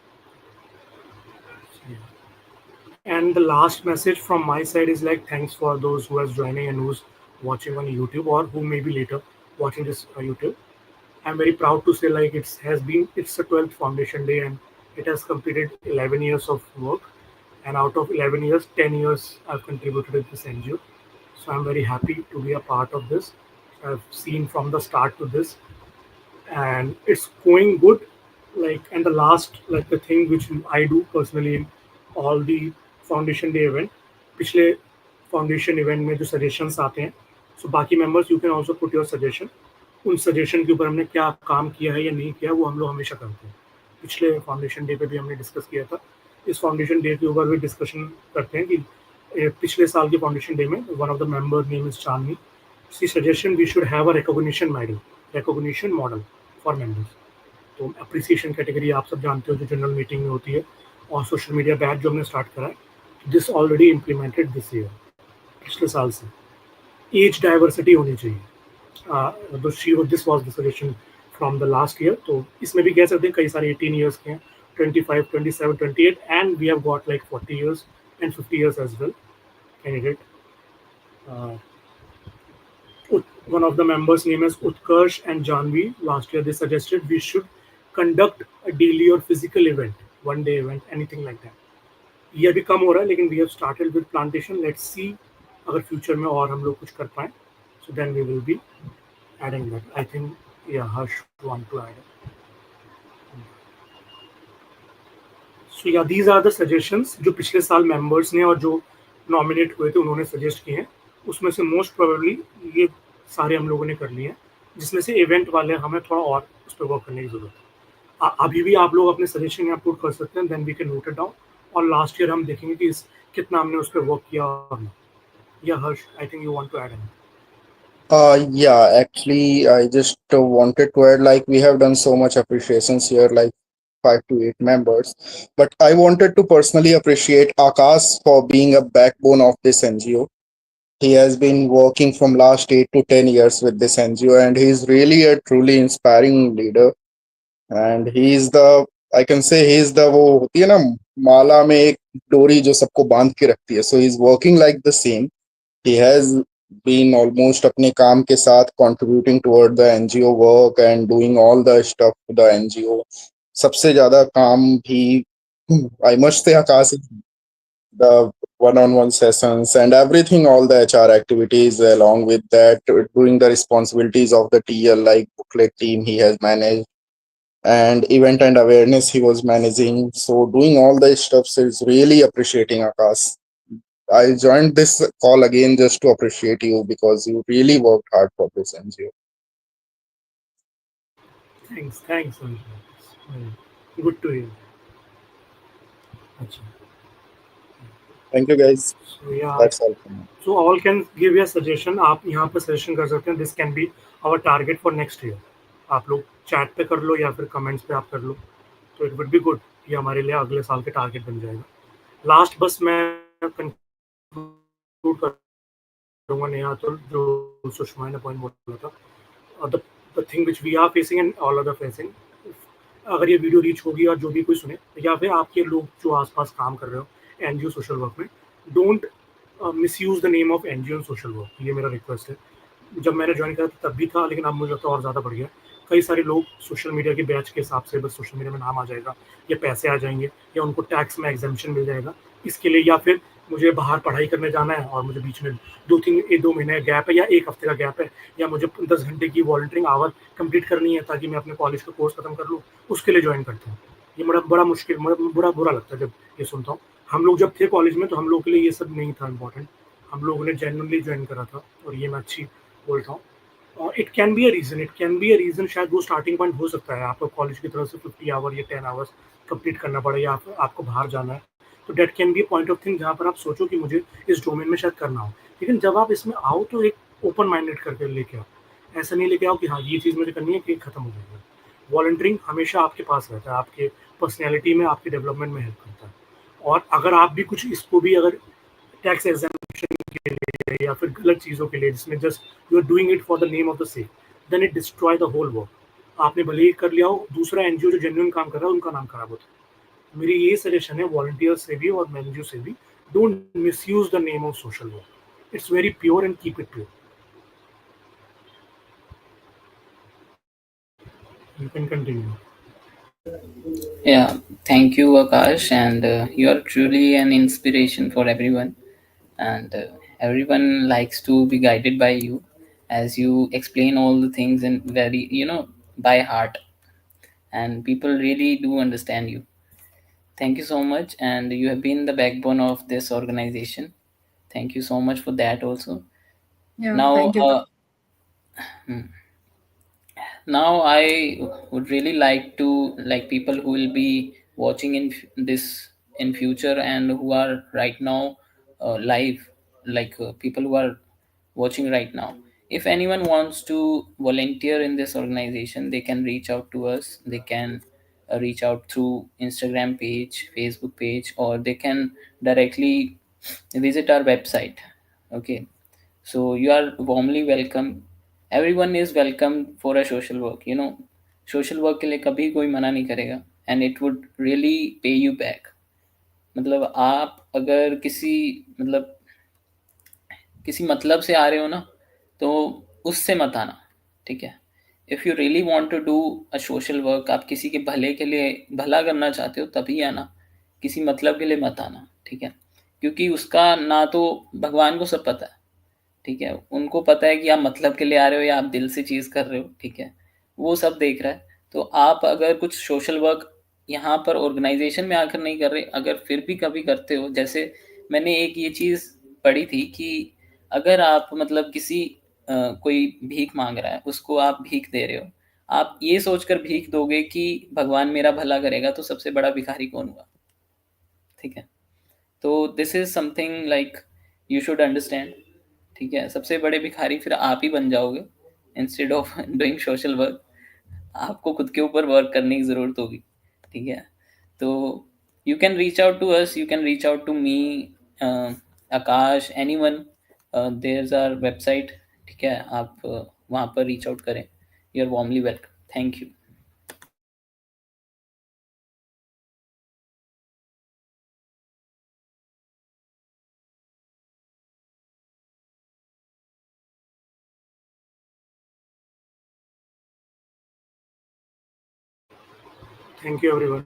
And the last message from my side is like thanks for those who is joining and who's watching on YouTube or who may be later watching this YouTube. I'm very proud to say like it's the 12th foundation day and it has completed 11 years of work, and out of 11 years 10 years I've contributed to this NGO. So I'm very happy to be a part of this. I've seen from the start to this, and it's going good. Like, and the last, like the thing which I do personally in all the foundation day event, पिछले foundation event में जो suggestions आते हैं, so बाकी members you can also put your suggestion. उन suggestion के ऊपर हमने क्या काम किया है या नहीं किया वो हम लोग हमेशा करते हैं। पिछले foundation day पे भी हमने discuss किया था। इस foundation day के ऊपर भी discussion करते हैं कि पिछले साल के foundation day में one of the member name is Chandni. She suggestion we should have a recognition model for members. तो अप्रिसिएशन कैटेगरी आप सब जानते हो जो जनरल मीटिंग में होती है, और सोशल मीडिया बैच जो हमने स्टार्ट करा है, this already implemented this year, पिछले साल से। एज डाइवर्सिटी होनी चाहिए, this was the suggestion from the last year. तो इसमें भी कह सकते हैं कई सारे 18 ईयर्स के हैं, 25, 27, 28, and we have got like 40 years and 50 years as well candidate. One of the members' name is Utkarsh and Janvi. Last year they suggested we should conduct a daily or physical event, one day event, anything like that. ये अभी कम हो रहा है, लेकिन we have started with plantation. Let's see अगर future में और हम लोग कुछ कर पाए, so then we will be adding that. I think Harsh want to add it. So yeah, these are the suggestions जो पिछले साल members ने और जो nominate हुए थे उन्होंने suggest किए हैं। उसमें से most probably ये सारे हम लोगों ने कर लिए हैं, जिसमें से इवेंट वाले हमें थोड़ा और उस पर वर्क करने की जरूरत है। अभी भी आप लोग अपने सजेशन यहाँ पुट कर सकते हैं, then we can note it down, और लास्ट ईयर हम देखेंगे कि कितना हमने उस पर वर्क किया और नहीं। या Harsh, I think you want to add anything? Yeah, actually, I just wanted to add, like, we have done so much appreciations here, like 5 to 8 members. But I wanted to personally appreciate Akash for being a backbone of this NGO. He has been working from last 8 to 10 years with this NGO, and he is really a truly inspiring leader. And he is the, I can say, he is the वो होती है ना माला में एक डोरी जो सबको बांध के रखती है. So he is working like the same. He has been almost अपने काम के साथ contributing toward the NGO work and doing all the stuff for the NGO. सबसे ज्यादा काम भी I must say Akash is the one-on-one sessions and everything, all the HR activities along with that, doing the responsibilities of the TL like booklet team he has managed, and event and awareness he was managing. So doing all the stuff is really appreciating Akash. I joined this call again just to appreciate you because you really worked hard for this NGO. Thanks good to hear. अच्छा, Thank you guys. so yeah, That's all from me. so all can give your suggestion. आप यहाँ पे suggestion कर सकते हैं, this can be our target for next year. आप लोग chat पे कर लो या फिर कमेंट्स पे आप कर लो, तो इट वुड बी गुड, ये हमारे लिए अगले साल के टारगेट बन जाएगा। लास्ट बस मैं कंक्लूड करूँगा नेहा, तो जो सुषमा ने पॉइंट बोला था, the thing which we are facing and all other facing, अगर ये वीडियो रीच होगी और जो भी कोई सुने या फिर आपके लोग जो आसपास काम कर रहे हो एनजीओ सोशल वर्क में, don't misuse the name of NGO social work, ये मेरा रिक्वेस्ट है। जब मैंने ज्वाइन किया तब भी था, लेकिन अब मुझे लगता है और ज़्यादा बढ़ गया। कई सारे लोग सोशल मीडिया के बैच के हिसाब से बस सोशल मीडिया में नाम आ जाएगा या पैसे आ जाएंगे या उनको टैक्स में एग्जेम्पशन मिल जाएगा, इसके लिए या फिर मुझे बाहर पढ़ाई करने जाना है और मुझे बीच में 2 महीने गैप है या 1 हफ्ते का गैप है, या मुझे 10 घंटे की वॉलंटियरिंग आवर कंप्लीट करनी है ताकि मैं अपने कॉलेज का कोर्स खत्म कर लूँ, उसके लिए ज्वाइन करता हूँ। ये बड़ा मुश्किल, बुरा लगता है जब ये सुनता हूँ। हम लोग जब थे कॉलेज में तो हम लोग के लिए ये सब नहीं था इम्पोर्टेंट, हम लोगों ने जेन्युइनली ज्वाइन करा था, और ये मैं अच्छी बोलता हूँ। और it can be a reason, शायद वो स्टार्टिंग पॉइंट हो सकता है, आपको कॉलेज की तरफ से 50 आवर या 10 आवर्स कंप्लीट करना पड़े, या आपको बाहर जाना है, तो date can be a point of thing जहाँ पर आप सोचो कि मुझे इस डोमेन में शायद करना हो। लेकिन जब आप इसमें आओ तो एक ओपन माइंडेड करके लेके आओ, ऐसा नहीं लेके आओ कि हाँ ये चीज़ मुझे करनी है कि खत्म हो जाएगा। वॉलंटियरिंग हमेशा आपके पास रहता है, आपके पर्सनैलिटी में, आपके डेवलपमेंट में हेल्प करता है। और अगर आप भी कुछ इसको भी अगर टैक्स एग्जाम्पशन के लिए या फिर गलत चीज़ों के लिए जिसमें just you are doing it for the name of the sake, then it destroy the whole work. आपने भले ही कर लिया हो, दूसरा एनजीओ जो जेन्युइन काम कर रहा है उनका नाम खराब होता है। मेरी ये सजेशन है वॉलंटियर से भी और एनजीओ से भी, don't misuse the name of social work, it's very pure and keep it pure. You can continue. Yeah, thank you, Akash, and you are truly an inspiration for everyone. And everyone likes to be guided by you, as you explain all the things in very, by heart, and people really do understand you. Thank you so much, and you have been the backbone of this organization. Thank you so much for that also. Yeah, Now, thank you. now I would really like to, like, people who will be watching this in future and who are right now live, like people who are watching right now, if anyone wants to volunteer in this organization, they can reach out to us. They can reach out through Instagram page, Facebook page, or they can directly visit our website. Okay, so you are warmly welcome. Everyone is welcome for a social work. Social work के लिए कभी कोई मना नहीं करेगा, and it would really pay you back. मतलब आप अगर किसी मतलब से आ रहे हो ना, तो उससे मत आना, ठीक है। If you really want to do a social work, आप किसी के भले के लिए भला करना चाहते हो, तभी आना, किसी मतलब के लिए मत आना, ठीक है। क्योंकि उसका ना तो भगवान को सब पता है, ठीक है। उनको पता है कि आप मतलब के लिए आ रहे हो या आप दिल से चीज़ कर रहे हो, ठीक है। वो सब देख रहा है। तो आप अगर कुछ सोशल वर्क यहाँ पर ऑर्गेनाइजेशन में आकर नहीं कर रहे, अगर फिर भी कभी करते हो, जैसे मैंने एक ये चीज़ पढ़ी थी कि अगर आप मतलब किसी कोई भीख मांग रहा है, उसको आप भीख दे रहे हो, आप ये सोचकर भीख दोगे कि भगवान मेरा भला करेगा, तो सबसे बड़ा भिखारी कौन हुआ, ठीक है। तो this is something like you should understand, ठीक है। सबसे बड़े भिखारी फिर आप ही बन जाओगे, instead of doing social work. आपको खुद के ऊपर वर्क करने की ज़रूरत होगी, ठीक है। तो you can reach out to us, you can reach out to me, Aakash, anyone. There is our website, ठीक है। आप वहाँ पर रीच आउट करें। You are warmly welcome. Thank you. Thank you everyone.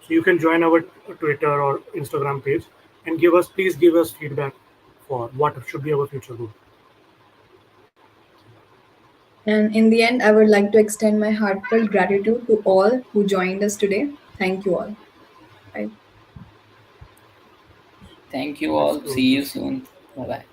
So you can join our Twitter or Instagram page and please give us feedback for what should be our future goal. And in the end, I would like to extend my heartfelt gratitude to all who joined us today. Thank you all. Bye. Thank you all. See you soon. Bye bye.